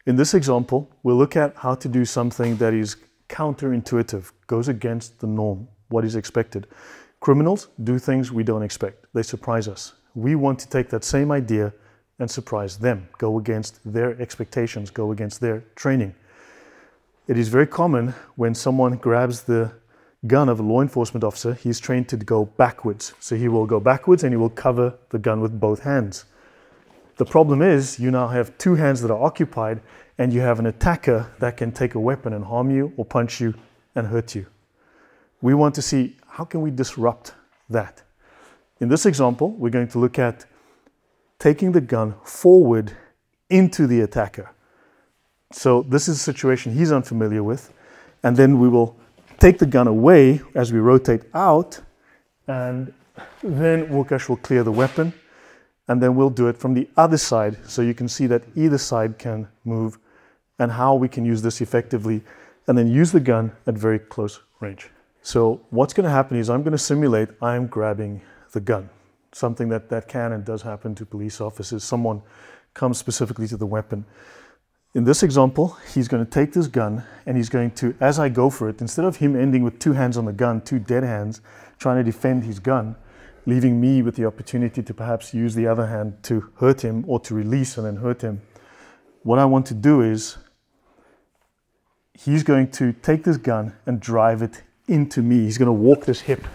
In this example, we'll look at how to do something that is counterintuitive, goes against the norm, what is expected. Criminals do things we don't expect. They surprise us. We want to take that same idea and surprise them, go against their expectations, go against their training. It is very common when someone grabs the gun of a law enforcement officer, he's trained to go backwards. So he will go backwards and he will cover the gun with both hands. The problem is you now have two hands that are occupied and you have an attacker that can take a weapon and harm you or punch you and hurt you. We want to see how can we disrupt that. In this example, we're going to look at taking the gun forward into the attacker. So this is a situation he's unfamiliar with, and then we will take the gun away as we rotate out, and then Łukasz will clear the weapon, and then we'll do it from the other side so you can see that either side can move and how we can use this effectively and then use the gun at very close range. So what's going to happen is I'm going to simulate I'm grabbing the gun, something that can and does happen to police officers. Someone comes specifically to the weapon. In this example, he's going to take this gun and he's going to, as I go for it, instead of him ending with two hands on the gun, two dead hands, trying to defend his gun, leaving me with the opportunity to perhaps use the other hand to hurt him or to release and then hurt him, what I want to do is he's going to take this gun and drive it into me. He's going to walk this hip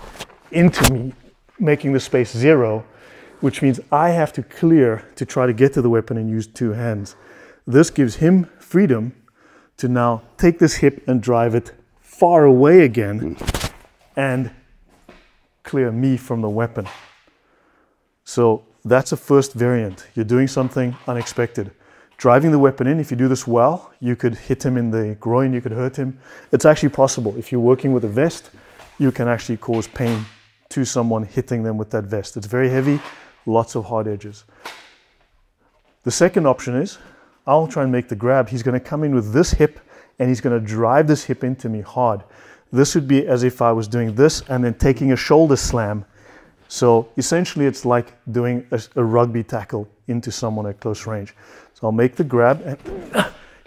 into me, making the space zero, which means I have to clear to try to get to the weapon and use two hands. This gives him freedom to now take this hip and drive it far away again and clear me from the weapon. So that's a first variant. You're doing something unexpected. Driving the weapon in, if you do this well, you could hit him in the groin, you could hurt him. It's actually possible. If you're working with a vest, you can actually cause pain to someone hitting them with that vest. It's very heavy, lots of hard edges. The second option is, I'll try and make the grab. He's going to come in with this hip and he's going to drive this hip into me hard. This would be as if I was doing this and then taking a shoulder slam. So essentially it's like doing a rugby tackle into someone at close range. So I'll make the grab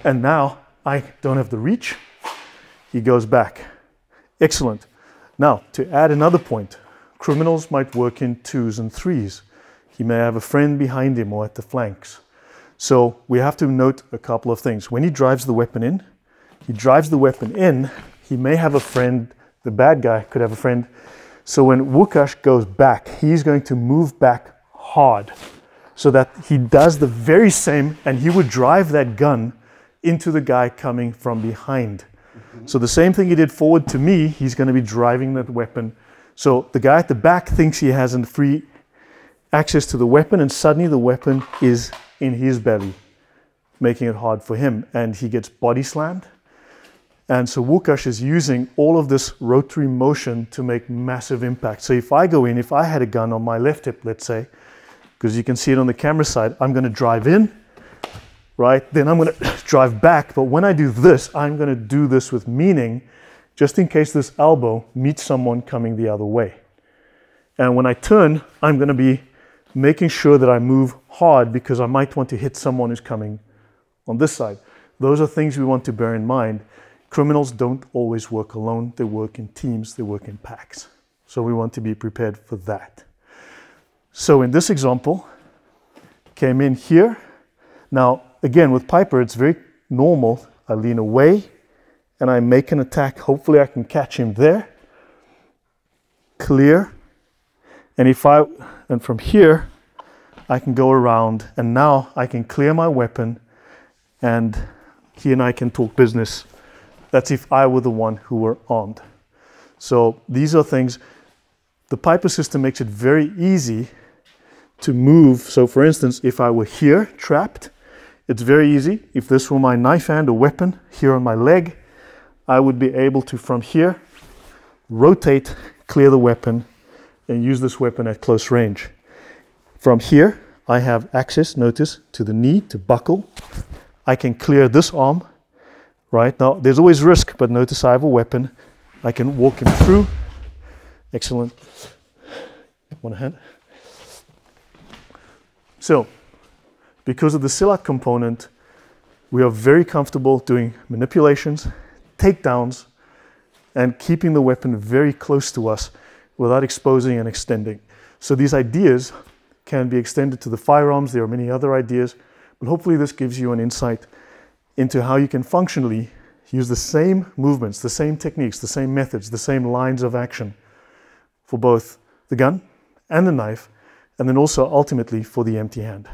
and now I don't have the reach. He goes back. Excellent. Now to add another point, criminals might work in twos and threes. He may have a friend behind him or at the flanks. So we have to note a couple of things. When he drives the weapon in, he may have a friend, the bad guy could have a friend. So when Łukasz goes back, he's going to move back hard so that he does the very same, and he would drive that gun into the guy coming from behind. So the same thing he did forward to me, he's going to be driving that weapon. So the guy at the back thinks he has free access to the weapon, and suddenly the weapon is in his belly, making it hard for him, and he gets body slammed. And so Łukasz is using all of this rotary motion to make massive impact. So if I go in, if I had a gun on my left hip, let's say, because you can see it on the camera side, I'm going to drive in, right? Then I'm going to drive back. But when I do this, I'm going to do this with meaning, just in case this elbow meets someone coming the other way. And when I turn, I'm going to be making sure that I move hard because I might want to hit someone who's coming on this side. Those are things we want to bear in mind. Criminals don't always work alone. They work in teams, they work in packs. So we want to be prepared for that. So in this example, came in here. Now, again, with Piper, it's very normal. I lean away and I make an attack. Hopefully I can catch him there. Clear. And from here, I can go around and now I can clear my weapon and he and I can talk business. That's if I were the one who were armed. So these are things, the Piper system makes it very easy to move. So for instance, if I were here trapped, it's very easy. If this were my knife hand or weapon here on my leg, I would be able to, from here, rotate, clear the weapon, and use this weapon at close range. From here, I have access, notice, to the knee, to buckle. I can clear this arm, right? Now, there's always risk, but notice I have a weapon. I can walk him through. Excellent. One hand. So, because of the silat component, We are very comfortable doing manipulations, takedowns, and keeping the weapon very close to us without exposing and extending. So these ideas can be extended to the firearms. There are many other ideas, but hopefully this gives you an insight into how you can functionally use the same movements, the same techniques, the same methods, the same lines of action for both the gun and the knife, and then also ultimately for the empty hand.